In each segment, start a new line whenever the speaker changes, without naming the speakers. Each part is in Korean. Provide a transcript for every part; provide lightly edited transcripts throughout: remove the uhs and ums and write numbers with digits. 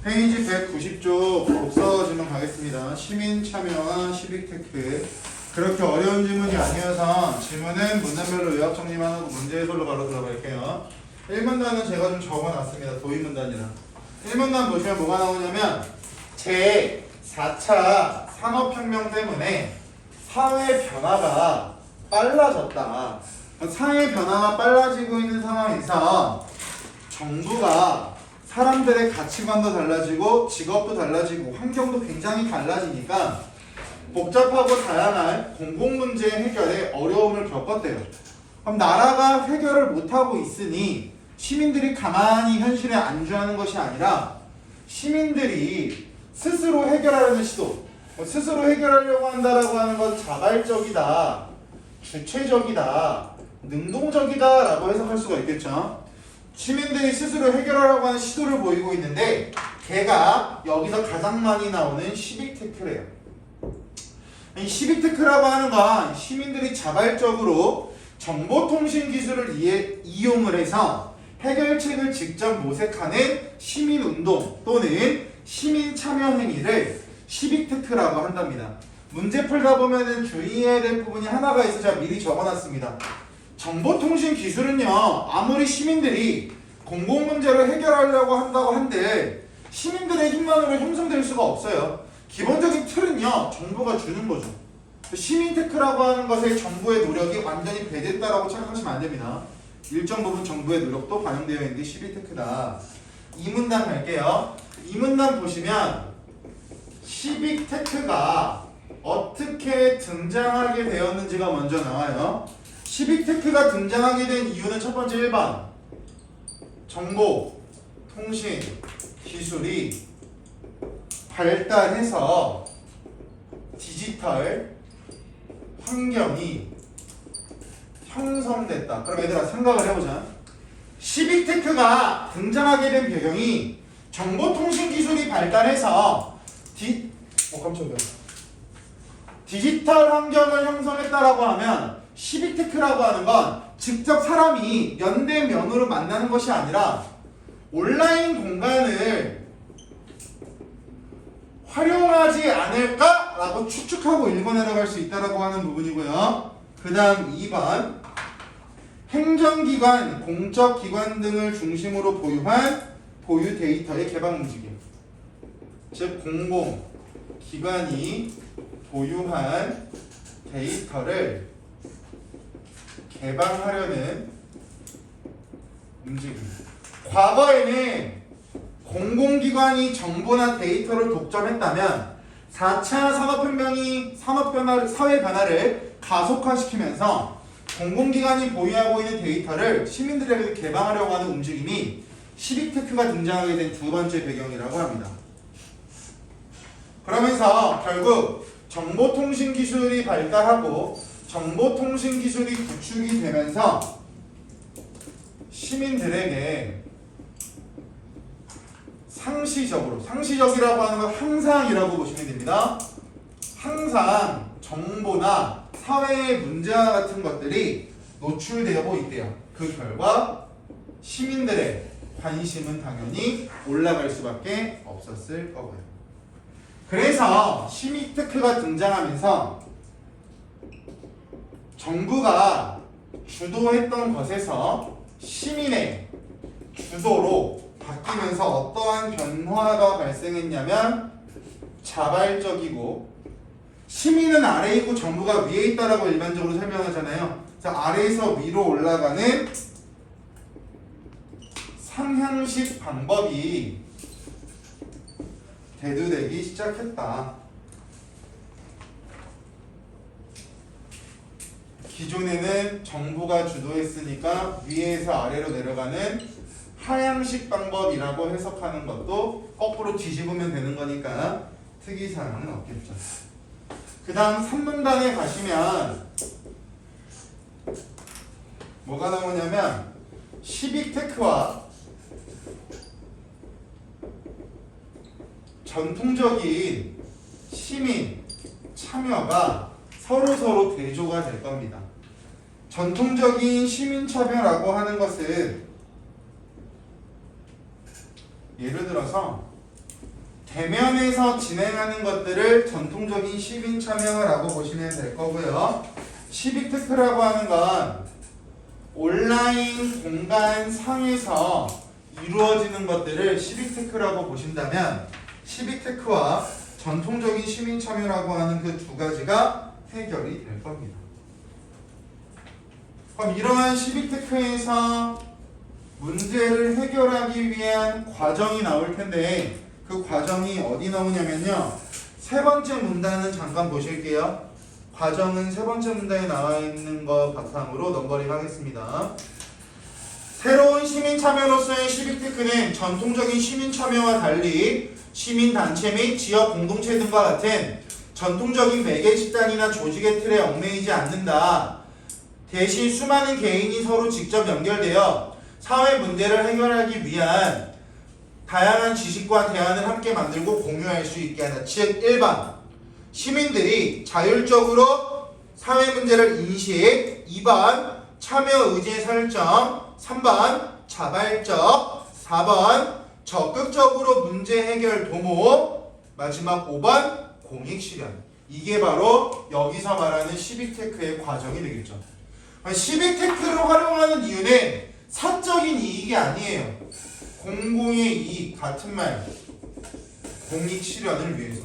페이지 190쪽 독서 질문 가겠습니다. 시민 참여와 시빅 테크. 그렇게 어려운 질문이 아니어서 질문은 문단별로 의학 정리만 하고 문제 해설로 바로 들어갈게요. 1문단은 제가 좀 적어놨습니다. 도입문단이라. 1문단 보시면 뭐가 나오냐면 제4차 산업혁명 때문에 사회 변화가 빨라졌다. 사회 변화가 빨라지고 있는 상황에서 정부가 사람들의 가치관도 달라지고 직업도 달라지고 환경도 굉장히 달라지니까 복잡하고 다양한 공공문제 해결에 어려움을 겪었대요. 그럼 나라가 해결을 못하고 있으니 시민들이 가만히 현실에 안주하는 것이 아니라 시민들이 스스로 해결하려는 시도, 스스로 해결하려고 한다라고 하는 건 자발적이다, 주체적이다, 능동적이다 라고 해석할 수가 있겠죠. 시민들이 스스로 해결하려고 하는 시도를 보이고 있는데 걔가 여기서 가장 많이 나오는 시빅테크래요. 이 시빅테크라고 하는 건 시민들이 자발적으로 정보통신 기술을 이용을 해서 해결책을 직접 모색하는 시민운동 또는 시민참여 행위를 시빅테크라고 한답니다. 문제 풀다 보면은 주의해야 될 부분이 하나가 있어서 제가 미리 적어놨습니다. 정보통신 기술은요, 아무리 시민들이 공공문제를 해결하려고 한다고 한들 시민들의 힘만으로 형성될 수가 없어요. 기본적인 틀은요, 정부가 주는 거죠. 시민테크라고 하는 것에 정부의 노력이 완전히 배제됐다라고 착각하시면 안 됩니다. 일정 부분 정부의 노력도 반영되어 있는 게 시빅테크다. 2문단 갈게요. 2문단 보시면 시빅테크가 어떻게 등장하게 되었는지가 먼저 나와요. 시빅테크가 등장하게 된 이유는 첫 번째 1번 정보, 통신, 기술이 발달해서 디지털 환경이 형성됐다. 그럼 얘들아 생각을 해보자. 시빅테크가 등장하게 된 배경이 정보통신 기술이 발달해서 깜짝이야. 디지털 환경을 형성했다라고 하면 시빅테크라고 하는 건 직접 사람이 면대면으로 만나는 것이 아니라 온라인 공간을 활용하지 않을까라고 추측하고 읽어내려갈 수 있다라고 하는 부분이고요. 그 다음 2번 행정기관, 공적기관 등을 중심으로 보유 데이터의 개방 움직임. 즉 공공기관이 보유한 데이터를 개방하려는 움직임. 과거에는 공공기관이 정보나 데이터를 독점했다면 4차 산업혁명이 사회 변화를 가속화시키면서 공공기관이 보유하고 있는 데이터를 시민들에게 개방하려고 하는 움직임이 시빅테크가 등장하게 된 두 번째 배경이라고 합니다. 그러면서 결국 정보통신 기술이 발달하고 정보통신 기술이 구축이 되면서 시민들에게 상시적이라고 하는 건 항상이라고 보시면 됩니다. 항상 정보나 사회의 문제와 같은 것들이 노출되고 있대요. 그 결과 시민들의 관심은 당연히 올라갈 수밖에 없었을 거고요. 그래서 시빅테크가 등장하면서 정부가 주도했던 것에서 시민의 주도로 바뀌면서 어떠한 변화가 발생했냐면 자발적이고 시민은 아래에 있고 정부가 위에 있다라고 일반적으로 설명하잖아요. 그래서 아래에서 위로 올라가는 상향식 방법이 대두되기 시작했다. 기존에는 정부가 주도했으니까 위에서 아래로 내려가는 하향식 방법이라고 해석하는 것도 거꾸로 뒤집으면 되는 거니까 특이사항은 없겠죠. 그 다음 3문단에 가시면 뭐가 나오냐면 시빅테크와 전통적인 시민 참여가 서로 대조가 될 겁니다. 전통적인 시민 참여라고 하는 것은 예를 들어서 대면에서 진행하는 것들을 전통적인 시민 참여라고 보시면 될 거고요. 시빅 테크라고 하는 건 온라인 공간 상에서 이루어지는 것들을 시빅 테크라고 보신다면 시빅 테크와 전통적인 시민 참여라고 하는 그 두 가지가 해결이 될 겁니다. 그럼 이러한 시빅 테크에서 문제를 해결하기 위한 과정이 나올 텐데 그 과정이 어디 나오냐면요. 세 번째 문단은 잠깐 보실게요. 과정은 세 번째 문단에 나와 있는 거 바탕으로 넘버링 하겠습니다. 새로운 시민 참여로서의 시빅 테크는 전통적인 시민 참여와 달리 시민단체 및 지역 공동체 등과 같은 전통적인 매개 집단이나 조직의 틀에 얽매이지 않는다. 대신 수많은 개인이 서로 직접 연결되어 사회 문제를 해결하기 위한 다양한 지식과 대안을 함께 만들고 공유할 수 있게 하는. 즉 1번 시민들이 자율적으로 사회 문제를 인식, 2번 참여 의제 설정, 3번 자발적, 4번 적극적으로 문제 해결 도모, 마지막 5번 공익 실현. 이게 바로 여기서 말하는 시빅 테크의 과정이 되겠죠. 시빅 테크를 활용하는 이유는 사적인 이익이 아니에요. 공공의 이익, 같은 말, 공익 실현을 위해서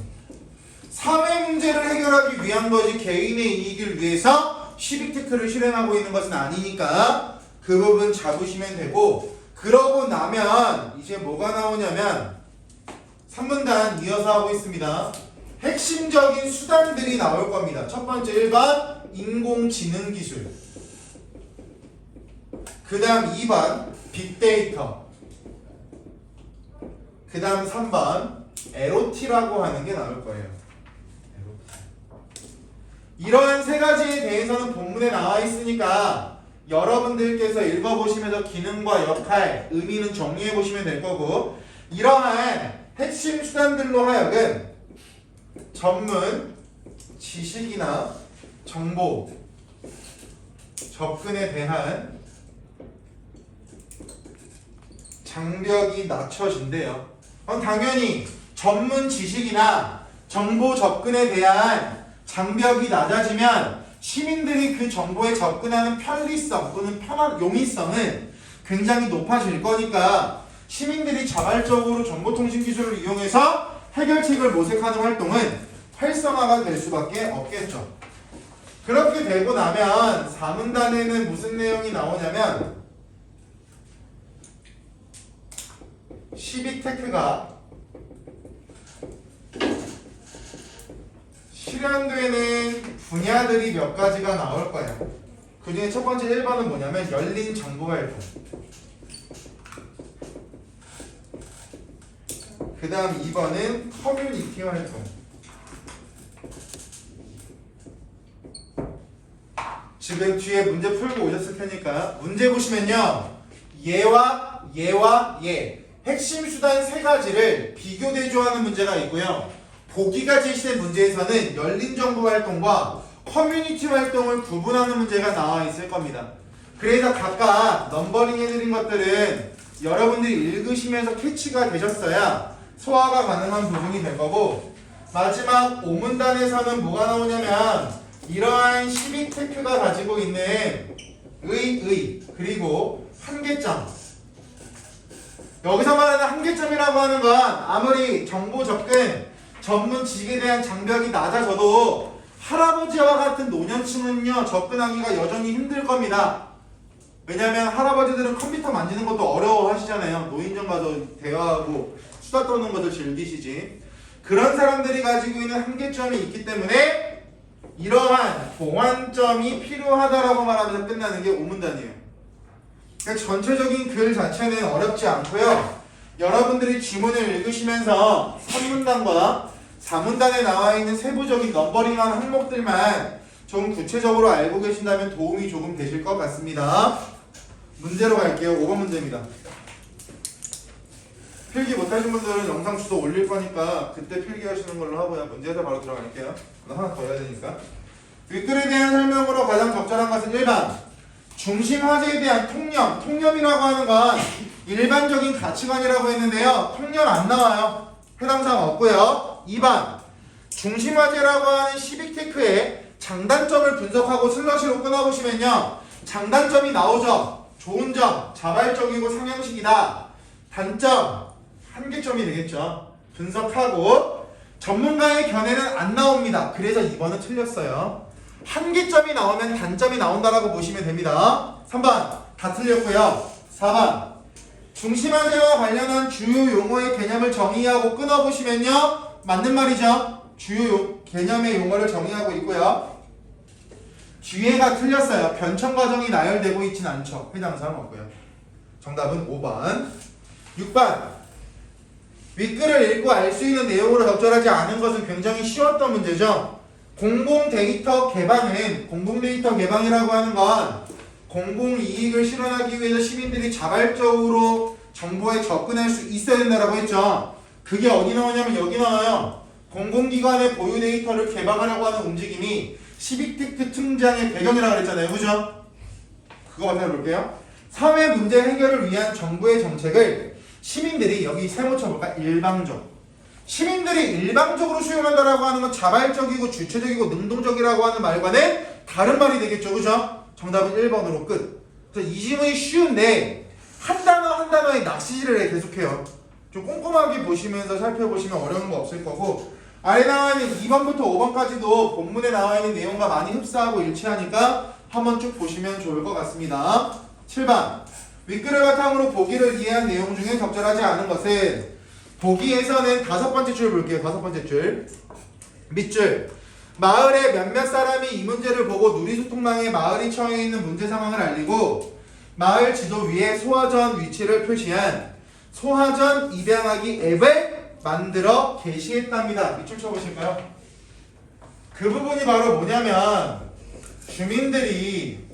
사회 문제를 해결하기 위한 것이 개인의 이익을 위해서 시빅 테크를 실행하고 있는 것은 아니니까 그 부분 잡으시면 되고, 그러고 나면 이제 뭐가 나오냐면 3문단 이어서 하고 있습니다. 핵심적인 수단들이 나올 겁니다. 첫 번째 1번 인공지능 기술, 그 다음 2번 빅데이터, 그 다음 3번 LOT라고 하는 게 나올 거예요. 이러한 세 가지에 대해서는 본문에 나와 있으니까 여러분들께서 읽어보시면서 기능과 역할, 의미는 정리해 보시면 될 거고, 이러한 핵심 수단들로 하여금 전문 지식이나 정보 접근에 대한 장벽이 낮춰진대요. 그럼 당연히 전문 지식이나 정보 접근에 대한 장벽이 낮아지면 시민들이 그 정보에 접근하는 편리성 또는 용이성은 굉장히 높아질 거니까 시민들이 자발적으로 정보통신 기술을 이용해서 해결책을 모색하는 활동은 활성화가 될 수밖에 없겠죠. 그렇게 되고 나면 4문단에는 무슨 내용이 나오냐면 시빅 테크가 실현되는 분야들이 몇 가지가 나올 거예요. 그 중에 첫 번째 1번은 뭐냐면 열린 정보 활동, 그 다음 2번은 커뮤니티 활동, 지금 뒤에 문제 풀고 오셨을 테니까 문제 보시면요, 얘와 얘 핵심 수단 세 가지를 비교 대조하는 문제가 있고요, 보기가 제시된 문제에서는 열린 정보 활동과 커뮤니티 활동을 구분하는 문제가 나와 있을 겁니다. 그래서 각각 넘버링 해드린 것들은 여러분들이 읽으시면서 캐치가 되셨어야 소화가 가능한 부분이 될 거고, 마지막 5문단에서는 뭐가 나오냐면 이러한 시빅 테크가 가지고 있는 그리고 한계점, 여기서 말하는 한계점이라고 하는 건 아무리 정보 접근 전문 지식에 대한 장벽이 낮아져도 할아버지와 같은 노년층은요 접근하기가 여전히 힘들 겁니다. 왜냐면 할아버지들은 컴퓨터 만지는 것도 어려워 하시잖아요. 노인정 가서 대화하고 수다 떠는 것을 즐기시지. 그런 사람들이 가지고 있는 한계점이 있기 때문에 이러한 보완점이 필요하다라고 말하면서 끝나는 게 5문단이에요. 그러니까 전체적인 글 자체는 어렵지 않고요, 여러분들이 지문을 읽으시면서 3문단과 4문단에 나와 있는 세부적인 넘버링한 항목들만 좀 구체적으로 알고 계신다면 도움이 조금 되실 것 같습니다. 문제로 갈게요. 5번 문제입니다. 필기 못하신 분들은 영상 주소 올릴 거니까 그때 필기하시는 걸로 하고요. 문제에서 바로 들어갈게요. 하나 더 해야 되니까. 윗글에 대한 설명으로 가장 적절한 것은 1번 중심 화제에 대한 통념이라고 하는 건 일반적인 가치관이라고 했는데요, 통념 안 나와요. 해당 사항 없고요. 2번 중심화제라고 하는 시빅테크의 장단점을 분석하고 슬러시로 끊어보시면요. 장단점이 나오죠. 좋은 점, 자발적이고 상향식이다. 단점, 한계점이 되겠죠. 분석하고 전문가의 견해는 안 나옵니다. 그래서 2번은 틀렸어요. 한계점이 나오면 단점이 나온다라고 보시면 됩니다. 3번 다 틀렸고요. 4번 중심화제와 관련한 주요 용어의 개념을 정의하고 끊어보시면요. 맞는 말이죠. 주요 개념의 용어를 정의하고 있고요. 뒤에가 틀렸어요. 변천 과정이 나열되고 있진 않죠. 해당 사항 없고요. 정답은 5번. 6번 윗글을 읽고 알 수 있는 내용으로 적절하지 않은 것은 굉장히 쉬웠던 문제죠. 공공데이터 개방이라고 하는 건 공공이익을 실현하기 위해서 시민들이 자발적으로 정보에 접근할 수 있어야 된다고 했죠. 그게 어디 나오냐면 여기 나와요. 공공기관의 보유 데이터를 개방하려고 하는 움직임이 시빅테크 등장의 배경이라고 그랬잖아요. 그죠? 그거 한번 해볼게요. 사회 문제 해결을 위한 정부의 정책을 시민들이 여기 세모 쳐볼까? 시민들이 일방적으로 수용한다라고 하는 건 자발적이고 주체적이고 능동적이라고 하는 말과는 다른 말이 되겠죠. 그죠? 정답은 1번으로 끝. 그래서 이 지문이 쉬운데 한 단어에 낚시질을 해 계속해요. 좀 꼼꼼하게 보시면서 살펴보시면 어려운 거 없을 거고 아래 나와 있는 2번부터 5번까지도 본문에 나와 있는 내용과 많이 흡사하고 일치하니까 한번 쭉 보시면 좋을 것 같습니다. 7번 윗글을 바탕으로 보기를 이해한 내용 중에 적절하지 않은 것은 보기에서는 5번째 줄 볼게요. 5번째 줄 밑줄 마을의 몇몇 사람이 이 문제를 보고 누리소통망에 마을이 처해 있는 문제 상황을 알리고 마을 지도 위에 소화전 위치를 표시한 소화전 입양하기 앱을 만들어 게시했답니다. 밑줄 쳐보실까요? 그 부분이 바로 뭐냐면 주민들이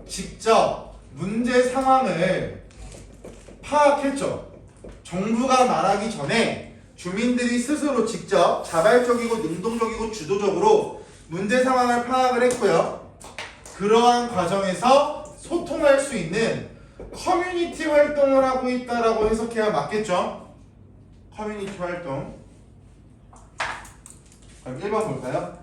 직접 문제 상황을 파악했죠. 정부가 말하기 전에 주민들이 스스로 직접 자발적이고 능동적이고 주도적으로 문제 상황을 파악을 했고요. 그러한 과정에서 소통할 수 있는 커뮤니티 활동을 하고 있다라고 해석해야 맞겠죠? 커뮤니티 활동. 그럼 1번 볼까요?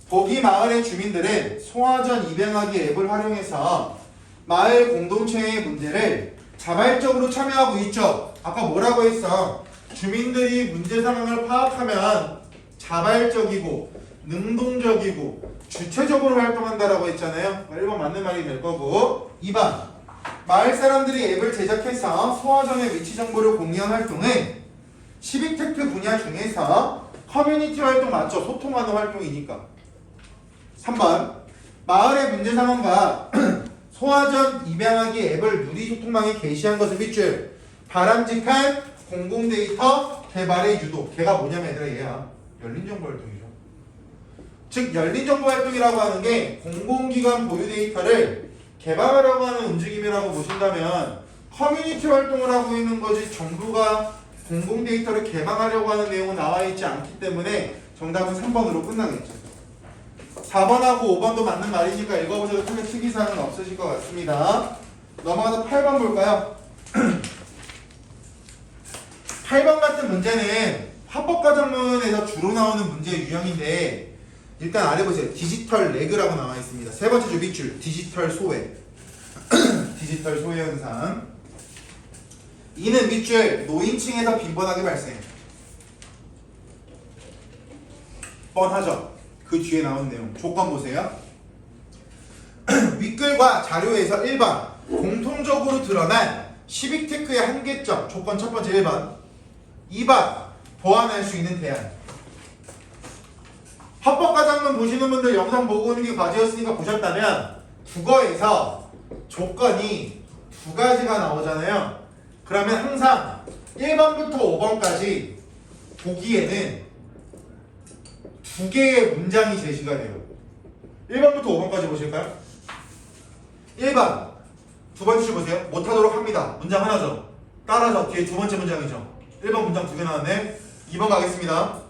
보기 마을의 주민들은 소화전 입양하기 앱을 활용해서 마을 공동체의 문제를 자발적으로 참여하고 있죠. 아까 뭐라고 했어? 주민들이 문제 상황을 파악하면 자발적이고 능동적이고 주체적으로 활동한다라고 했잖아요. 1번 맞는 말이 될 거고 2번 마을 사람들이 앱을 제작해서 소화전의 위치 정보를 공유한 활동은 시빅테크 분야 중에서 커뮤니티 활동 맞죠? 소통하는 활동이니까. 3번 마을의 문제 상황과 소화전 입양하기 앱을 누리소통망에 게시한 것은 밑줄 바람직한 공공데이터 개발의 유도. 걔가 뭐냐면 얘들아 얘야 열린정보활동이죠. 즉 열린정보활동이라고 하는 게 공공기관 보유 데이터를 개발하려고 하는 움직임이라고 보신다면 커뮤니티 활동을 하고 있는 거지 정부가 공공데이터를 개방하려고 하는 내용은 나와 있지 않기 때문에 정답은 3번으로 끝나겠죠. 4번하고 5번도 맞는 말이니까 읽어보셔도 크게 특이사항은 없으실 것 같습니다. 넘어가서 8번 볼까요? 8번 같은 문제는 합법과정문에서 주로 나오는 문제 유형인데 일단 아래 보세요. 디지털 레그라고 나와 있습니다. 세 번째 줄 밑줄 디지털 소외 디지털 소외 현상. 이는 밑줄 노인층에서 빈번하게 발생. 뻔하죠. 그 뒤에 나온 내용 조건 보세요. 윗글과 자료에서 1번 공통적으로 드러난 시빅테크의 한계점 조건 첫 번째 1번 2번 보완할 수 있는 대안. 합법과정문 보시는 분들 영상 보고 오는 게 과제였으니까 보셨다면 국어에서 조건이 두 가지가 나오잖아요. 그러면 항상 1번부터 5번까지 보기에는 두 개의 문장이 제시가 돼요. 1번부터 5번까지 보실까요? 1번 두 번째 줄 보세요. 못하도록 합니다. 문장 하나죠. 따라서 뒤에 두 번째 문장이죠. 1번 문장 두 개 나왔네. 2번 가겠습니다.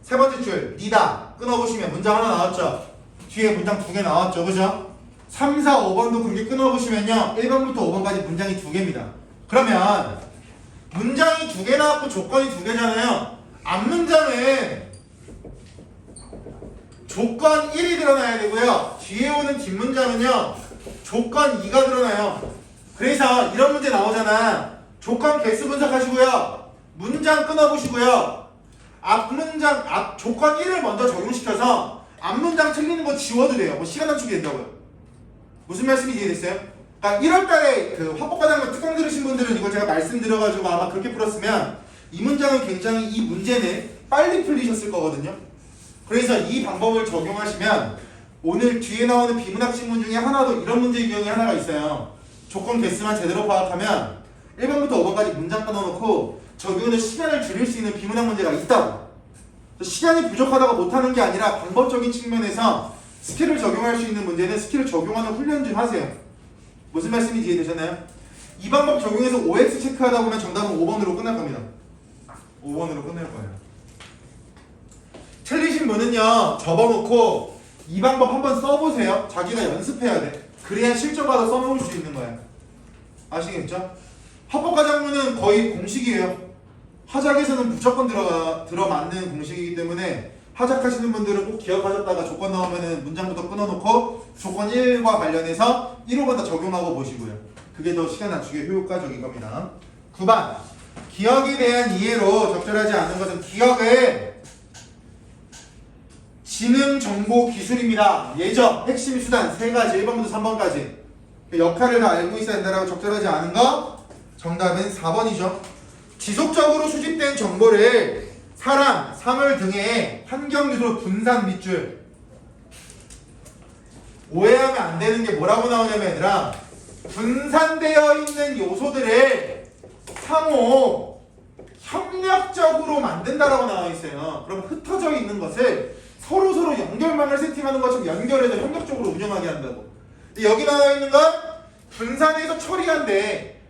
세 번째 줄 니다 끊어보시면 문장 하나 나왔죠. 뒤에 문장 두 개 나왔죠. 그죠? 3, 4, 5번도 그렇게 끊어보시면요 1번부터 5번까지 문장이 두 개입니다. 그러면 문장이 두 개 나왔고 조건이 두 개잖아요. 조건 1이 드러나야 되고요. 뒤에 오는 뒷문장은요. 조건 2가 드러나요. 그래서 이런 문제 나오잖아. 조건 개수 분석하시고요. 문장 끊어보시고요. 앞 조건 1을 먼저 적용시켜서 앞문장 틀리는 거 지워도 돼요. 뭐 시간 단축이 된다고요. 무슨 말씀인지 이해됐어요? 그러니까 1월달에 그 화법과정을 특강 들으신 분들은 이걸 제가 말씀드려가지고 아마 그렇게 풀었으면 이 문장은 굉장히 이 문제는 빨리 풀리셨을 거거든요. 그래서 이 방법을 적용하시면 오늘 뒤에 나오는 비문학 지문 중에 하나도 이런 문제 유형이 하나가 있어요. 조건 개수만 제대로 파악하면 1번부터 5번까지 문장 끊어놓고 적용의 시간을 줄일 수 있는 비문학 문제가 있다고. 시간이 부족하다고 못하는 게 아니라 방법적인 측면에서 스킬을 적용할 수 있는 문제는 스킬을 적용하는 훈련 좀 하세요. 무슨 말씀인지 이해되셨나요? 이 방법 적용해서 OX 체크하다 보면 정답은 5번으로 끝날 겁니다. 5번으로 끝날 거예요. 틀리신 분은요, 접어놓고 이 방법 한번 써보세요. 자기가 연습해야 돼. 그래야 실전마다 써놓을 수 있는 거야. 아시겠죠? 합법과정문은 거의 공식이에요. 하작에서는 무조건 들어맞는 공식이기 때문에 하작하시는 분들은 꼭 기억하셨다가 조건 나오면은 문장부터 끊어놓고 조건 1과 관련해서 1호마다 적용하고 보시고요. 그게 더 시간 단축에 효과적인 겁니다. 9번 기억에 대한 이해로 적절하지 않은 것은 기억은 지능, 정보, 기술입니다. 예적, 핵심 수단 3가지 1번부터 3번까지 역할을 다 알고 있어야 된다라고 적절하지 않은 거 정답은 4번이죠. 지속적으로 수집된 정보를 사람, 사물 등의 환경 요소로 분산 밑줄. 오해하면 안 되는 게 뭐라고 나오냐면 얘들아, 분산되어 있는 요소들을 상호 협력적으로 만든다라고 나와 있어요. 그럼 흩어져 있는 것을 서로 연결망을 세팅하는 것처럼 연결해서 협력적으로 운영하게 한다고. 근데 여기 나와 있는 건 분산해서 처리한대.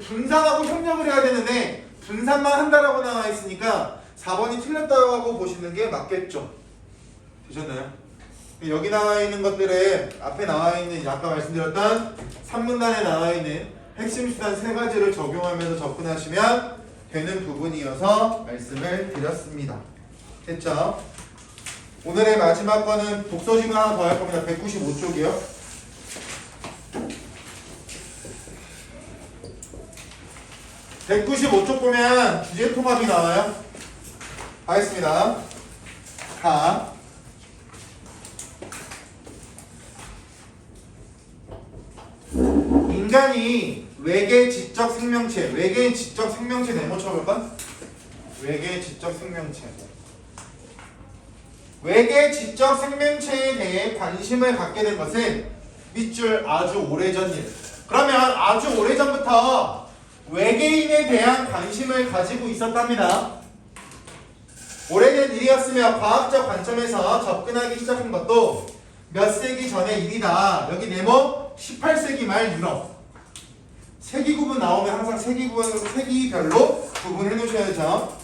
분산하고 협력을 해야 되는데 분산만 한다라고 나와 있으니까 4번이 틀렸다고 보시는 게 맞겠죠. 되셨나요? 여기 나와 있는 것들은 앞에 나와 있는 아까 말씀드렸던 3문단에 나와 있는 핵심 수단 3가지를 적용하면서 접근하시면 되는 부분이어서 말씀을 드렸습니다. 됐죠? 오늘의 마지막 거는 독서 지문 하나 더 할 겁니다. 195쪽이요. 195쪽 보면 주제 통합이 나와요. 하겠습니다. 가. 인간이 외계 지적 생명체, 외계인 지적 생명체 네모 쳐볼까? 외계 지적 생명체. 외계 지적 생명체에 대해 관심을 갖게 된 것은 밑줄 아주 오래전 일. 그러면 아주 오래전부터 외계인에 대한 관심을 가지고 있었답니다. 오래된 일이었으며 과학적 관점에서 접근하기 시작한 것도 몇 세기 전의 일이다. 여기 네모 18세기 말 유럽. 세기 구분 나오면 항상 세기별로 구분해 놓으셔야죠.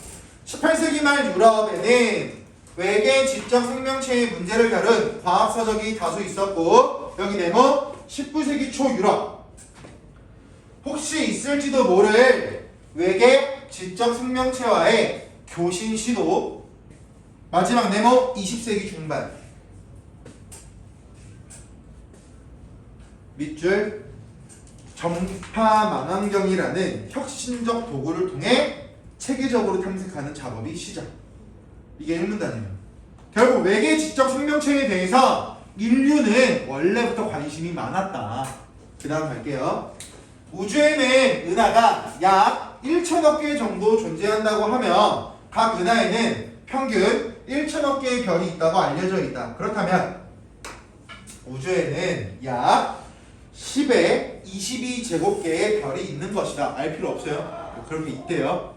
18세기 말 유럽에는 외계 지적 생명체의 문제를 다룬 과학서적이 다수 있었고, 여기 네모 19세기 초 유럽. 혹시 있을지도 모를 외계 지적 생명체와의 교신 시도. 마지막 네모 20세기 중반. 밑줄 전파 망원경이라는 혁신적 도구를 통해 체계적으로 탐색하는 작업이 시작. 이게 1문단이에요. 결국 외계 지적 생명체에 대해서 인류는 원래부터 관심이 많았다. 그 다음 갈게요. 우주에는 은하가 약 1천억 개 정도 존재한다고 하며 각 은하에는 평균 1천억 개의 별이 있다고 알려져 있다. 그렇다면 우주에는 약 10의 22제곱개의 별이 있는 것이다. 알 필요 없어요. 그런 게 있대요.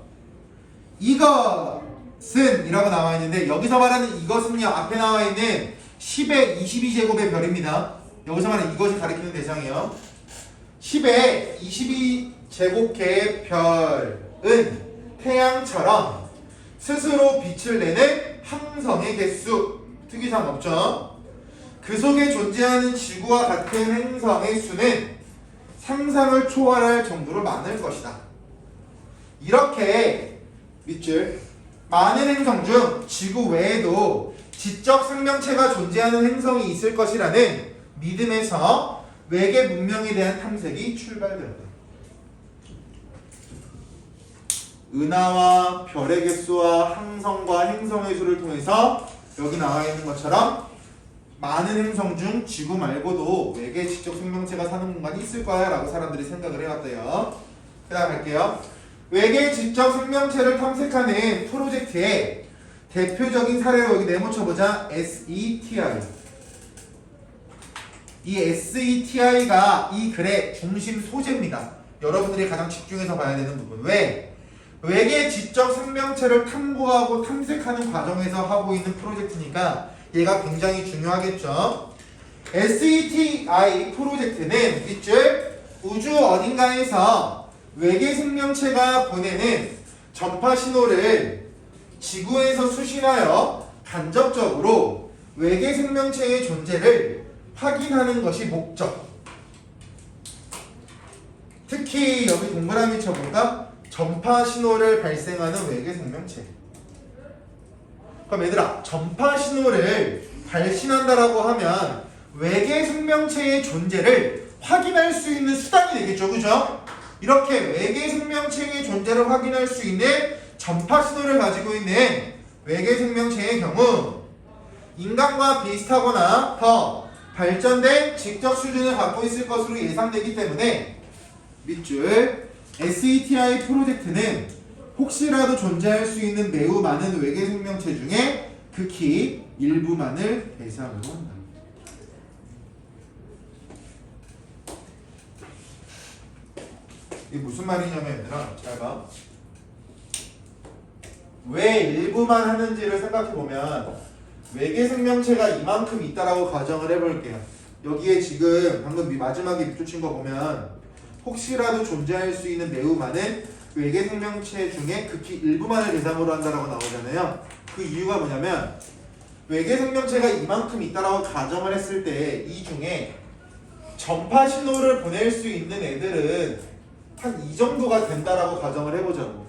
이것은 이라고 나와 있는데, 여기서 말하는 이것은요, 앞에 나와 있는 10의 22제곱의 별입니다. 여기서 말하는 이것이 가리키는 대상이에요. 10의 22제곱개의 별은 태양처럼 스스로 빛을 내는 항성의 개수, 특이사항 없죠? 그 속에 존재하는 지구와 같은 행성의 수는 상상을 초월할 정도로 많을 것이다. 이렇게 밑줄 많은 행성 중 지구 외에도 지적 생명체가 존재하는 행성이 있을 것이라는 믿음에서 외계 문명에 대한 탐색이 출발되었다. 은하와 별의 개수와 항성과 행성의 수를 통해서 여기 나와 있는 것처럼 많은 행성 중 지구 말고도 외계 지적 생명체가 사는 공간이 있을 거야 라고 사람들이 생각을 해왔대요. 그 다음 할게요. 외계 지적 생명체를 탐색하는 프로젝트의 대표적인 사례로 여기 네모쳐보자. SETI. 이 SETI가 이 글의 중심 소재입니다. 여러분들이 가장 집중해서 봐야 되는 부분. 왜? 외계 지적 생명체를 탐구하고 탐색하는 과정에서 하고 있는 프로젝트니까 얘가 굉장히 중요하겠죠. SETI 프로젝트는 밑줄 우주 어딘가에서 외계 생명체가 보내는 전파 신호를 지구에서 수신하여 간접적으로 외계 생명체의 존재를 확인하는 것이 목적. 특히 여기 동그라미 쳐볼까? 전파 신호를 발생하는 외계 생명체. 그럼 얘들아, 전파 신호를 발신한다라고 하면 외계 생명체의 존재를 확인할 수 있는 수단이 되겠죠, 그죠? 이렇게 외계 생명체의 존재를 확인할 수 있는 전파 신호를 가지고 있는 외계 생명체의 경우 인간과 비슷하거나 더 발전된 지적 수준을 갖고 있을 것으로 예상되기 때문에 밑줄 SETI 프로젝트는 혹시라도 존재할 수 있는 매우 많은 외계 생명체 중에 극히 일부만을 대상으로 한다. 이게 무슨 말이냐면 얘들아, 잘 봐. 왜 일부만 하는지를 생각해보면 외계 생명체가 이만큼 있다라고 가정을 해볼게요. 여기에 지금 방금 마지막에 밑줄 거 보면 혹시라도 존재할 수 있는 매우 많은 외계 생명체 중에 극히 일부만을 대상으로 한다라고 나오잖아요. 그 이유가 뭐냐면 외계 생명체가 이만큼 있다라고 가정을 했을 때 이 중에 전파 신호를 보낼 수 있는 애들은 한 이 정도가 된다라고 가정을 해보자고.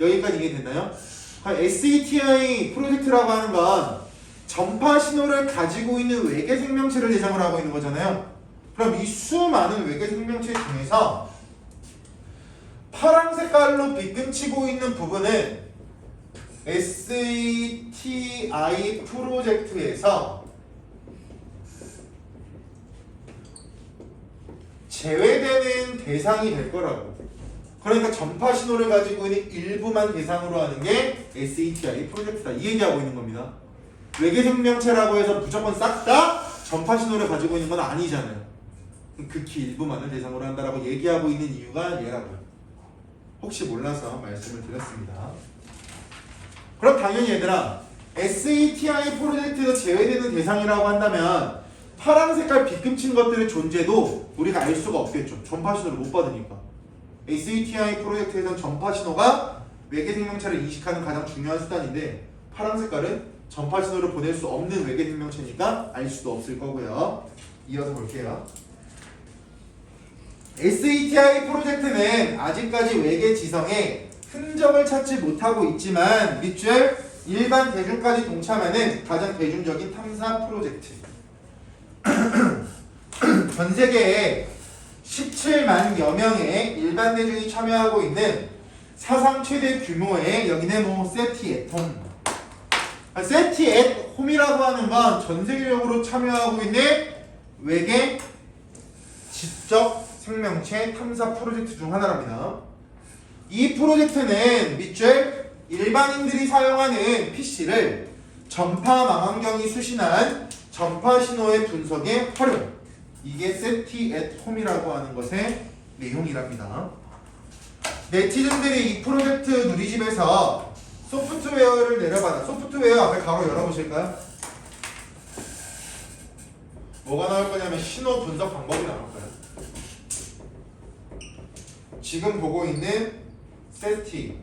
여기까지 이해됐나요? SETI 프로젝트라고 하는 건 전파 신호를 가지고 있는 외계 생명체를 대상으로 하고 있는 거잖아요. 그럼 이 수많은 외계 생명체 중에서 파란 색깔로 빗금치고 있는 부분은 SETI 프로젝트에서 제외되는 대상이 될 거라고. 그러니까 전파 신호를 가지고 있는 일부만 대상으로 하는 게 SETI 프로젝트다. 이 얘기하고 있는 겁니다. 외계 생명체라고 해서 무조건 싹 다 전파 신호를 가지고 있는 건 아니잖아요. 극히 일부만을 대상으로 한다라고 얘기하고 있는 이유가 얘라고요. 혹시 몰라서 말씀을 드렸습니다. 그럼 당연히 얘들아, SETI 프로젝트에서 제외되는 대상이라고 한다면 파란 색깔 빗금친 것들의 존재도 우리가 알 수가 없겠죠. 전파 신호를 못 받으니까. SETI 프로젝트에서는 전파 신호가 외계 생명체를 인식하는 가장 중요한 수단인데 파란 색깔은 전파 신호를 보낼 수 없는 외계 생명체니까 알 수도 없을 거고요. 이어서 볼게요. SETI 프로젝트는 아직까지 외계 지성에 흔적을 찾지 못하고 있지만 밑줄 일반 대중까지 동참하는 가장 대중적인 탐사 프로젝트. 전 세계에 17만여 명의 일반 대중이 참여하고 있는 사상 최대 규모의 여기는 뭐 세티 앳홈. 세티 앳홈이라고 하는 건 전 세계적으로 참여하고 있는 외계 지적 생명체 탐사 프로젝트 중 하나랍니다. 이 프로젝트는 밑줄 일반인들이 사용하는 PC를 전파 망원경이 수신한 전파 신호의 분석에 활용. 이게 세티 앳 홈이라고 하는 것의 내용이랍니다. 네티즌들이 이 프로젝트 누리집에서 소프트웨어를 내려받아. 소프트웨어 앞에 가로 열어보실까요? 뭐가 나올 거냐면 신호 분석 방법이 나올 거예요. 지금 보고 있는 세티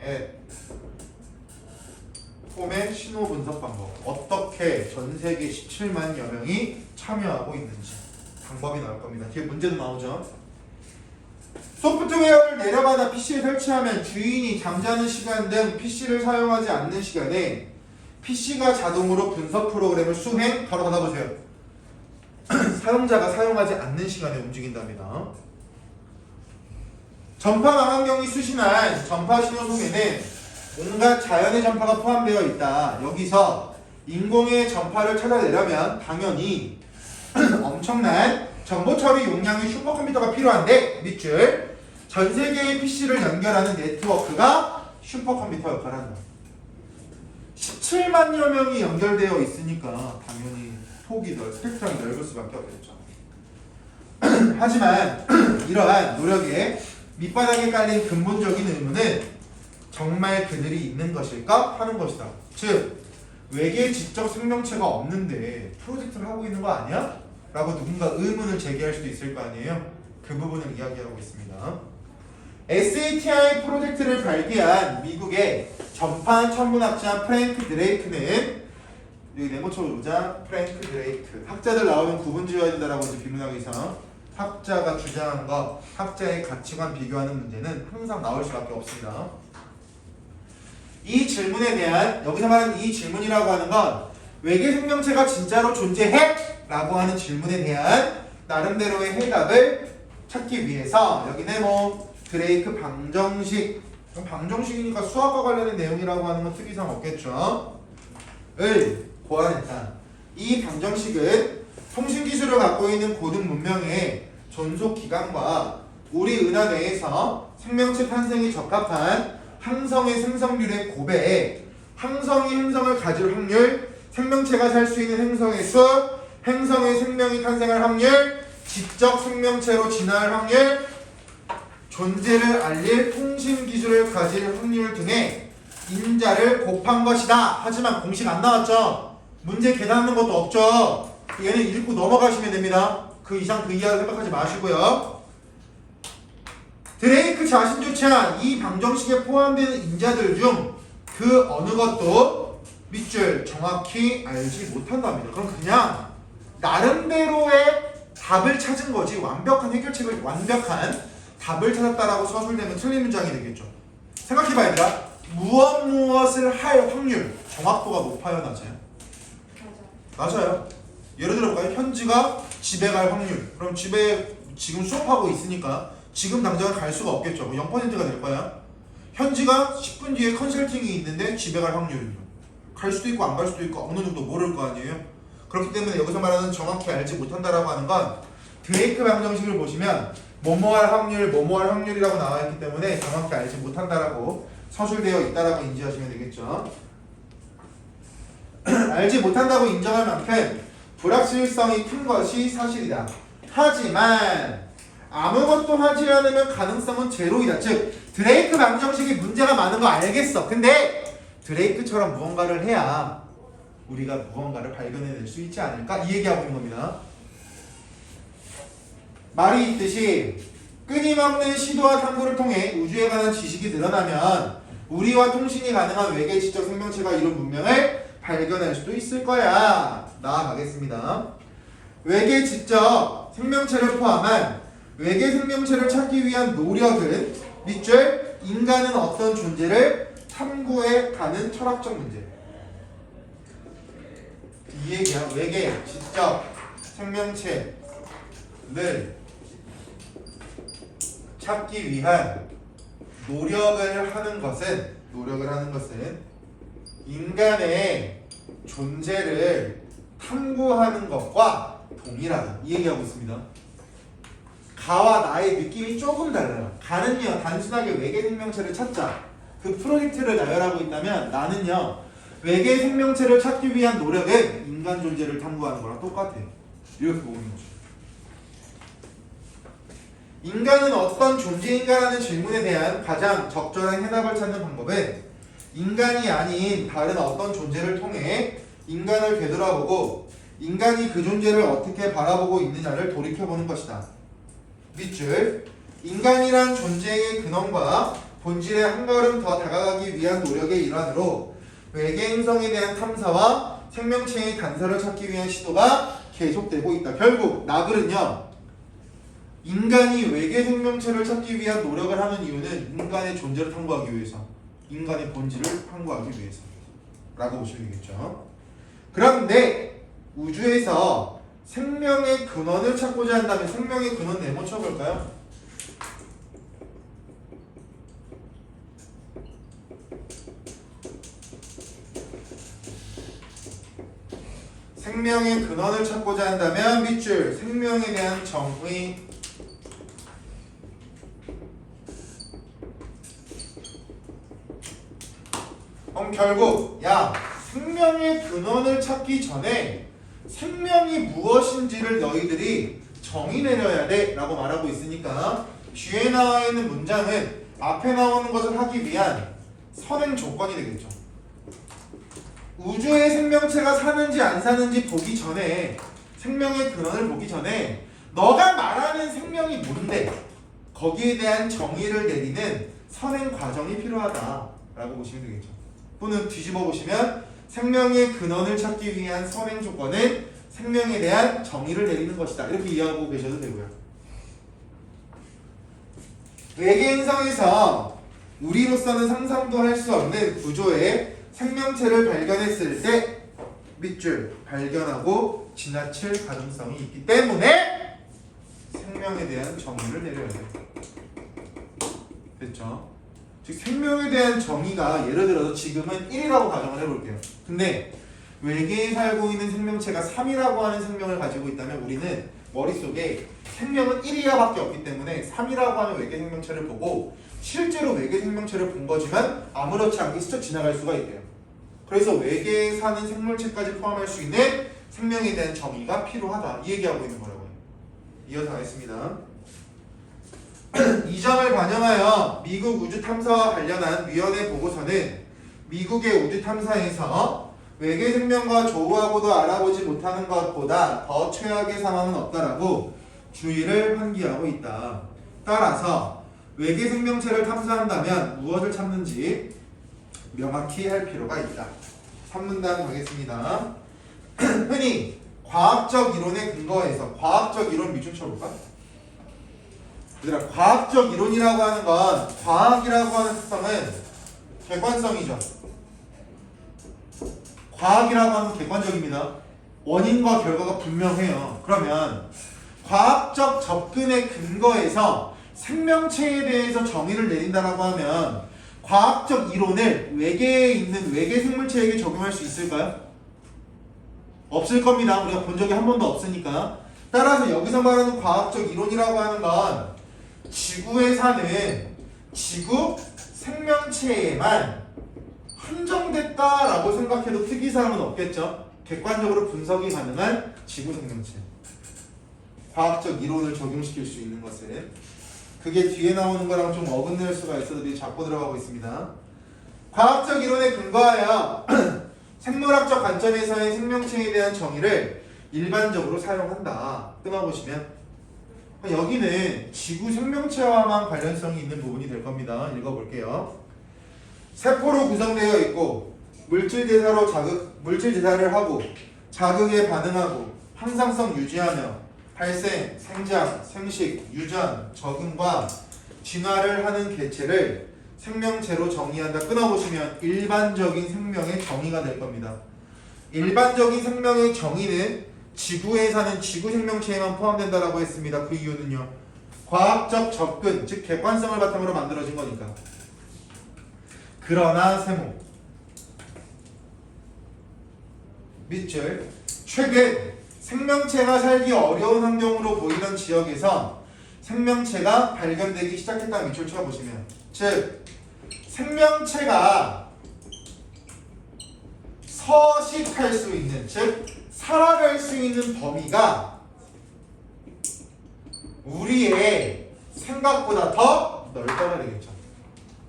앳 홈의 신호 분석 방법. 어떻게 전 세계 17만여 명이 참여하고 있는지 방법이 나올 겁니다. 뒤에 문제도 나오죠. 소프트웨어를 내려받아 PC에 설치하면 주인이 잠자는 시간 등 PC를 사용하지 않는 시간에 PC가 자동으로 분석 프로그램을 수행 바로 닫아보세요. 사용자가 사용하지 않는 시간에 움직인답니다. 전파 망원경이 수신한 전파 신호 속에는 온갖 자연의 전파가 포함되어 있다. 여기서 인공의 전파를 찾아내려면 당연히 엄청난 정보 처리 용량의 슈퍼컴퓨터가 필요한데 밑줄 전 세계의 PC를 연결하는 네트워크가 슈퍼컴퓨터 역할을 한다. 17만여 명이 연결되어 있으니까 당연히 폭이 스펙트럼이 넓을 수밖에 없겠죠. 하지만 이러한 노력에 밑바닥에 깔린 근본적인 의문은 정말 그들이 있는 것일까 하는 것이다. 즉 외계 지적 생명체가 없는데 프로젝트를 하고 있는 거 아니야? 라고 누군가 의문을 제기할 수도 있을 거 아니에요. 그 부분을 이야기하고 있습니다. SATI 프로젝트를 발기한 미국의 전파 천문학자 프랭크 드레이크는 여기 네모처럼 보자. 프랭크 드레이크 학자들 나오면 구분 지어야 된다라고 이제 비문학에서 학자가 주장한 것, 학자의 가치관 비교하는 문제는 항상 나올 수밖에 없습니다. 이 질문에 대한 여기서 말하는 이 질문이라고 하는 건 외계 생명체가 진짜로 존재해? 라고 하는 질문에 대한 나름대로의 해답을 찾기 위해서 여기는 뭐 드레이크 방정식 방정식이니까 수학과 관련된 내용이라고 하는 건 특이사항 없겠죠? 을 고안했다. 이 방정식은 통신기술을 갖고 있는 고등 문명의 존속기간과 우리 은하 내에서 생명체 탄생에 적합한 항성의 생성률의 고배에 항성이 행성을 가질 확률, 생명체가 살 수 있는 행성의 수, 행성의 생명이 탄생할 확률, 지적 생명체로 진화할 확률, 존재를 알릴 통신기술을 가질 확률 등의 인자를 곱한 것이다. 하지만 공식 안 나왔죠? 문제 계산하는 것도 없죠? 얘는 읽고 넘어가시면 됩니다. 그 이상 그 이하를 생각하지 마시고요. 드레이크 자신조차 이 방정식에 포함되는 인자들 중 그 어느 것도 밑줄 정확히 알지 못한답니다. 그럼 그냥 나름대로의 답을 찾은 거지 완벽한 해결책을 완벽한 답을 찾았다라고 서술되면 틀린 문장이 되겠죠. 생각해봐야 됩니다. 무엇을 할 확률 정확도가 높아요, 낮아요? 맞아요. 예를 들어볼까요? 현지가 집에 갈 확률. 그럼 집에 지금 수업하고 있으니까 지금 당장 갈 수가 없겠죠. 0%가 될 거야. 현지가 10분 뒤에 컨설팅이 있는데 집에 갈 확률은요? 갈 수도 있고 안 갈 수도 있고 어느 정도 모를 거 아니에요? 그렇기 때문에 여기서 말하는 정확히 알지 못한다라고 하는 건 드레이크 방정식을 보시면 뭐뭐할 확률, 뭐뭐할 확률이라고 나와 있기 때문에 정확히 알지 못한다라고 서술되어 있다라고 인지하시면 되겠죠. 알지 못한다고 인정할 만큼 불확실성이 큰 것이 사실이다. 하지만 아무것도 하지 않으면 가능성은 제로이다. 즉 드레이크 방정식이 문제가 많은 거 알겠어. 근데 드레이크처럼 무언가를 해야 우리가 무언가를 발견해낼 수 있지 않을까? 이 얘기하고 있는 겁니다. 말이 있듯이 끊임없는 시도와 탐구를 통해 우주에 관한 지식이 늘어나면 우리와 통신이 가능한 외계 지적 생명체가 이룬 문명을 발견할 수도 있을 거야. 나아가겠습니다. 외계 지적 생명체를 포함한 외계 생명체를 찾기 위한 노력은 밑줄 인간은 어떤 존재를 탐구해 가는 철학적 문제. 이 얘기야. 외계 지적 생명체를 찾기 위한 노력을 하는 것은 인간의 존재를 탐구하는 것과 동일하다. 이 얘기하고 있습니다. 가와 나의 느낌이 조금 달라요. 가는요 단순하게 외계 생명체를 찾자 그 프로젝트를 나열하고 있다면 나는요 외계 생명체를 찾기 위한 노력은 인간 존재를 탐구하는 거랑 똑같아요. 이렇게 보는 거죠. 인간은 어떤 존재인가라는 질문에 대한 가장 적절한 해답을 찾는 방법은 인간이 아닌 다른 어떤 존재를 통해 인간을 되돌아보고 인간이 그 존재를 어떻게 바라보고 있느냐를 돌이켜보는 것이다. 밑줄 인간이란 존재의 근원과 본질에 한 걸음 더 다가가기 위한 노력의 일환으로 외계 행성에 대한 탐사와 생명체의 단서를 찾기 위한 시도가 계속되고 있다. 결국 나글은요 인간이 외계 생명체를 찾기 위한 노력을 하는 이유는 인간의 존재를 탐구하기 위해서 인간의 본질을 탐구하기 위해서 라고 보시면 되겠죠. 그런데 우주에서 생명의 근원을 찾고자 한다면 생명의 근원 네모 쳐볼까요? 생명의 근원을 찾고자 한다면 밑줄 생명에 대한 정의 그럼 결국 야 생명의 근원을 찾기 전에 생명이 무엇인지를 너희들이 정의 내려야 돼 라고 말하고 있으니까 뒤에 나와 있는 문장은 앞에 나오는 것을 하기 위한 선행 조건이 되겠죠. 우주의 생명체가 사는지 안 사는지 보기 전에 생명의 근원을 보기 전에 너가 말하는 생명이 뭔데 거기에 대한 정의를 내리는 선행 과정이 필요하다라고 보시면 되겠죠. 또는 뒤집어 보시면 생명의 근원을 찾기 위한 선행 조건은 생명에 대한 정의를 내리는 것이다. 이렇게 이해하고 계셔도 되고요. 외계행성에서 우리로서는 상상도 할 수 없는 구조의 생명체를 발견했을 때 밑줄 발견하고 지나칠 가능성이 있기 때문에 생명에 대한 정의를 내려야 돼요. 됐죠? 즉 생명에 대한 정의가 예를 들어서 지금은 1이라고 가정을 해볼게요. 근데 외계에 살고 있는 생명체가 3이라고 하는 생명을 가지고 있다면 우리는 머릿속에 생명은 1이야밖에 없기 때문에 3이라고 하는 외계 생명체를 보고 실제로 외계 생명체를 본 거지만 아무렇지 않게 스쳐 지나갈 수가 있대요. 그래서 외계에 사는 생물체까지 포함할 수 있는 생명에 대한 정의가 필요하다. 이 얘기하고 있는 거라고요. 이어서 하겠습니다. 이 점을 반영하여 미국 우주탐사와 관련한 위원회 보고서는 미국의 우주탐사에서 외계 생명과 조우하고도 알아보지 못하는 것보다 더 최악의 상황은 없다라고 주의를 환기하고 있다. 따라서 외계 생명체를 탐사한다면 무엇을 찾는지 명확히 할 필요가 있다. 3문단 가겠습니다. 흔히 과학적 이론에 근거해서 과학적 이론 밑줄 쳐볼까? 얘들아, 과학적 이론이라고 하는 건 과학이라고 하는 특성은 객관성이죠. 과학이라고 하는 건 객관적입니다. 원인과 결과가 분명해요. 그러면 과학적 접근에 근거해서 생명체에 대해서 정의를 내린다라고 하면 과학적 이론을 외계에 있는 외계 생물체에게 적용할 수 있을까요? 없을 겁니다. 우리가 본 적이 한 번도 없으니까. 따라서 여기서 말하는 과학적 이론이라고 하는 건 지구에 사는 지구 생명체에만 한정됐다라고 생각해도 특이사항은 없겠죠. 객관적으로 분석이 가능한 지구 생명체. 과학적 이론을 적용시킬 수 있는 것은 그게 뒤에 나오는 거랑 좀 어긋날 수가 있어서 되게 잡고 들어가고 있습니다. 과학적 이론에 근거하여 생물학적 관점에서의 생명체에 대한 정의를 일반적으로 사용한다. 끊어보시면 여기는 지구 생명체와만 관련성이 있는 부분이 될 겁니다. 읽어볼게요. 세포로 구성되어 있고 물질 대사를 하고 자극에 반응하고 항상성 유지하며 발생, 생장, 생식, 유전, 적응과 진화를 하는 개체를 생명체로 정의한다. 끊어보시면 일반적인 생명의 정의가 될 겁니다. 일반적인 생명의 정의는 지구에 사는 지구 생명체에만 포함된다라고 했습니다. 그 이유는요. 과학적 접근, 즉 객관성을 바탕으로 만들어진 거니까. 그러나 세모 밑줄 최근 생명체가 살기 어려운 환경으로 보이던 지역에서 생명체가 발견되기 시작했다. 밑줄 쳐보시면 즉 생명체가 서식할 수 있는 즉 살아갈 수 있는 범위가 우리의 생각보다 더 넓어야 되겠죠.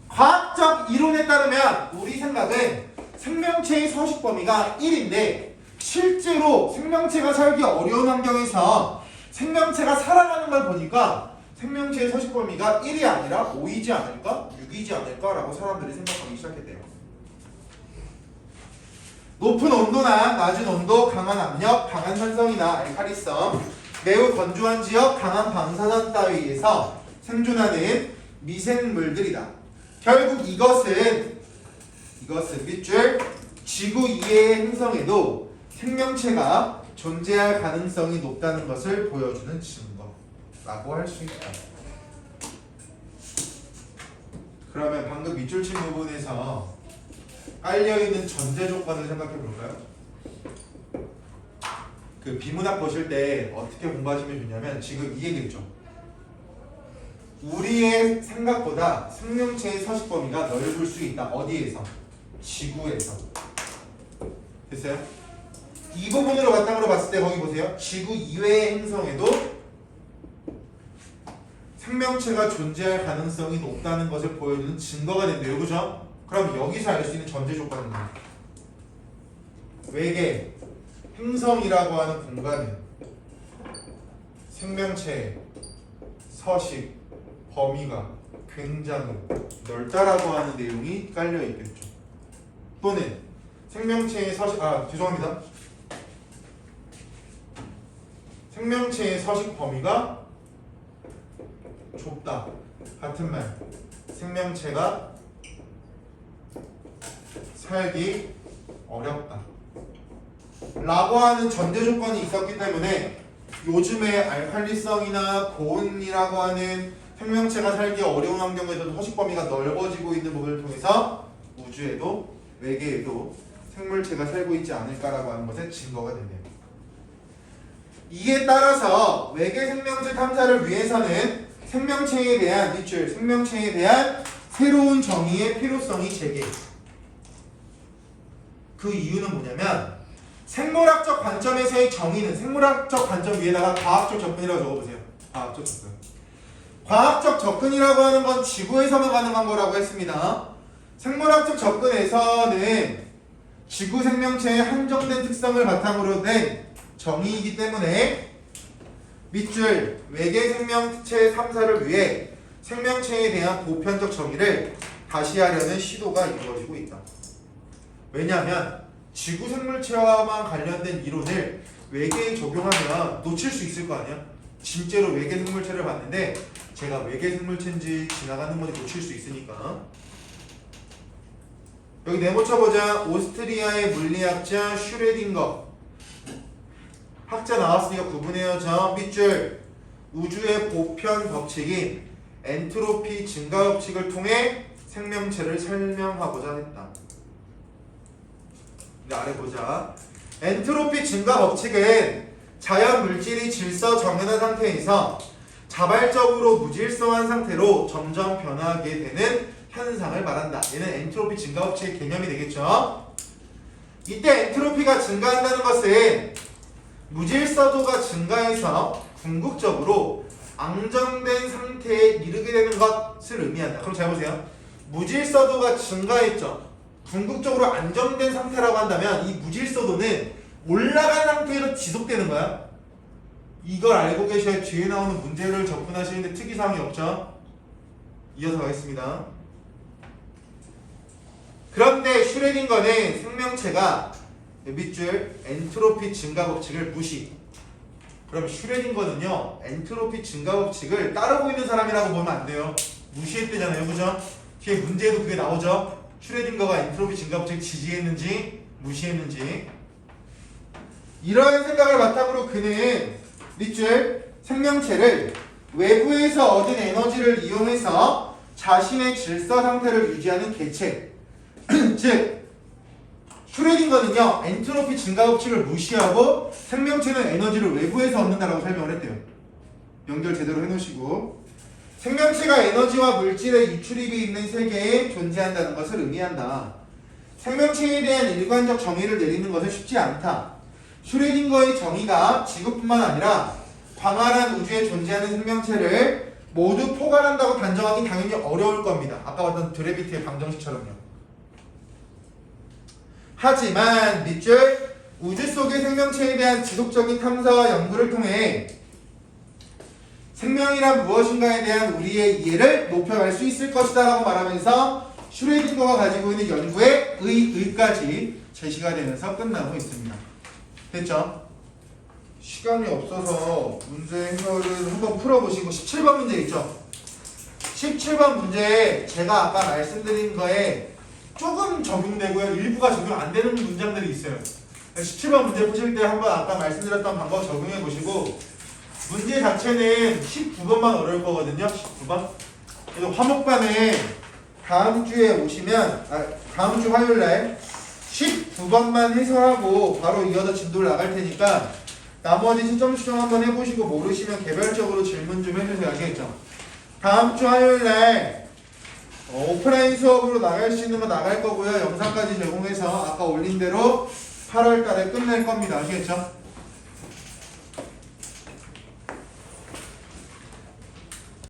과학적 이론에 따르면 우리 생각은 생명체의 서식 범위가 1인데 실제로 생명체가 살기 어려운 환경에서 생명체가 살아가는 걸 보니까 생명체의 서식 범위가 1이 아니라 5이지 않을까? 6이지 않을까라고 사람들이 생각하기 시작했대요. 높은 온도나 낮은 온도, 강한 압력, 강한 산성이나 알칼리성, 매우 건조한 지역, 강한 방사선 따위에서 생존하는 미생물들이다. 결국 이것은 밑줄 지구 이외의 행성에도 생명체가 존재할 가능성이 높다는 것을 보여주는 증거라고 할 수 있다. 그러면 방금 밑줄 친 부분에서 깔려있는 전제 조건을 생각해 볼까요? 그 비문학 보실 때 어떻게 공부하시면 좋냐면 지금 이 얘기겠죠. 우리의 생각보다 생명체의 서식 범위가 넓을 수 있다. 어디에서? 지구에서. 됐어요? 이 부분으로 바탕으로 봤을 때 거기 보세요. 지구 이외의 행성에도 생명체가 존재할 가능성이 높다는 것을 보여주는 증거가 된대요. 그죠? 그럼 여기서 알 수 있는 전제 조건은 뭐예요? 외계 행성이라고 하는 공간은 생명체의 서식 범위가 굉장히 넓다라고 하는 내용이 깔려 있겠죠. 또는 생명체의 서식 죄송합니다. 생명체의 서식 범위가 좁다. 같은 말. 생명체가 살기 어렵다. 라고 하는 전제 조건이 있었기 때문에 요즘에 알칼리성이나 고온이라고 하는 생명체가 살기 어려운 환경에서도 서식 범위가 넓어지고 있는 부분을 통해서 우주에도 외계에도 생물체가 살고 있지 않을까라고 하는 것의 증거가 되네요. 이에 따라서 외계 생명체 탐사를 위해서는 생명체에 대한 밑줄, 생명체에 대한 새로운 정의의 필요성이 제기해요. 그 이유는 뭐냐면 생물학적 관점에서의 정의는 생물학적 관점 위에다가 과학적 접근이라고 적어보세요. 과학적 접근. 과학적 접근이라고 하는 건 지구에서만 가능한 거라고 했습니다. 생물학적 접근에서는 지구 생명체의 한정된 특성을 바탕으로 된 정의이기 때문에 밑줄 외계 생명체 탐사를 위해 생명체에 대한 보편적 정의를 다시 하려는 시도가 이루어지고 있다. 왜냐하면 지구 생물체와만 관련된 이론을 외계에 적용하면 놓칠 수 있을 거 아니야? 진짜로 외계 생물체를 봤는데 제가 외계 생물체인지 지나가는 건지 놓칠 수 있으니까. 여기 네모 쳐보자. 오스트리아의 물리학자 슈레딩거 학자 나왔으니까 구분해야죠. 밑줄 우주의 보편 법칙인 엔트로피 증가 법칙을 통해 생명체를 설명하고자 했다. 아래 보자. 엔트로피 증가 법칙은 자연 물질이 질서 정연한 상태에서 자발적으로 무질서한 상태로 점점 변하게 되는 현상을 말한다. 얘는 엔트로피 증가 법칙의 개념이 되겠죠. 이때 엔트로피가 증가한다는 것은 무질서도가 증가해서 궁극적으로 안정된 상태에 이르게 되는 것을 의미한다. 그럼 잘 보세요. 무질서도가 증가했죠. 궁극적으로 안정된 상태라고 한다면 이 무질서도는 올라간 상태로 지속되는 거야. 이걸 알고 계셔야 뒤에 나오는 문제를 접근하시는데 특이사항이 없죠. 이어서 가겠습니다. 그런데 슈레딩거는 생명체가 밑줄 엔트로피 증가 법칙을 무시. 그럼 슈레딩거는요 엔트로피 증가 법칙을 따르고 있는 사람이라고 보면 안 돼요. 무시했대잖아요. 그죠? 뒤에 문제에도 그게 나오죠. 슈레딩거가 엔트로피 증가 법칙을 지지했는지 무시했는지. 이러한 생각을 바탕으로 그는 밑줄 생명체를 외부에서 얻은 에너지를 이용해서 자신의 질서 상태를 유지하는 개체 즉 슈레딩거는요 엔트로피 증가 법칙을 무시하고 생명체는 에너지를 외부에서 얻는다라고 설명을 했대요. 연결 제대로 해놓으시고 생명체가 에너지와 물질의 유출입이 있는 세계에 존재한다는 것을 의미한다. 생명체에 대한 일관적 정의를 내리는 것은 쉽지 않다. 슈레딩거의 정의가 지구뿐만 아니라 광활한 우주에 존재하는 생명체를 모두 포괄한다고 단정하기 당연히 어려울 겁니다. 아까 봤던 드레비트의 방정식처럼요. 하지만 밑줄 우주 속의 생명체에 대한 지속적인 탐사와 연구를 통해 생명이란 무엇인가에 대한 우리의 이해를 높여갈 수 있을 것이다 라고 말하면서 슈레딩거가 가지고 있는 연구의 의까지 제시가 되면서 끝나고 있습니다. 됐죠? 시간이 없어서 문제 해설을 한번 풀어보시고 17번 문제 있죠? 17번 문제에 제가 아까 말씀드린 거에 조금 적용되고요. 일부가 적용 안 되는 문장들이 있어요. 17번 문제 푸실 때 한번 아까 말씀드렸던 방법 적용해 보시고 문제 자체는 19번만 어려울 거거든요. 19번. 그래서 화목반에 다음 주에 오시면 다음 주 화요일 날 19번만 해설하고 바로 이어서 진도를 나갈 테니까 나머지 시점 수정 한번 해보시고 모르시면 개별적으로 질문 좀 해주세요. 알겠죠? 다음 주 화요일 날 오프라인 수업으로 나갈 수 있는 거 나갈 거고요. 영상까지 제공해서 아까 올린 대로 8월 달에 끝낼 겁니다. 아시겠죠?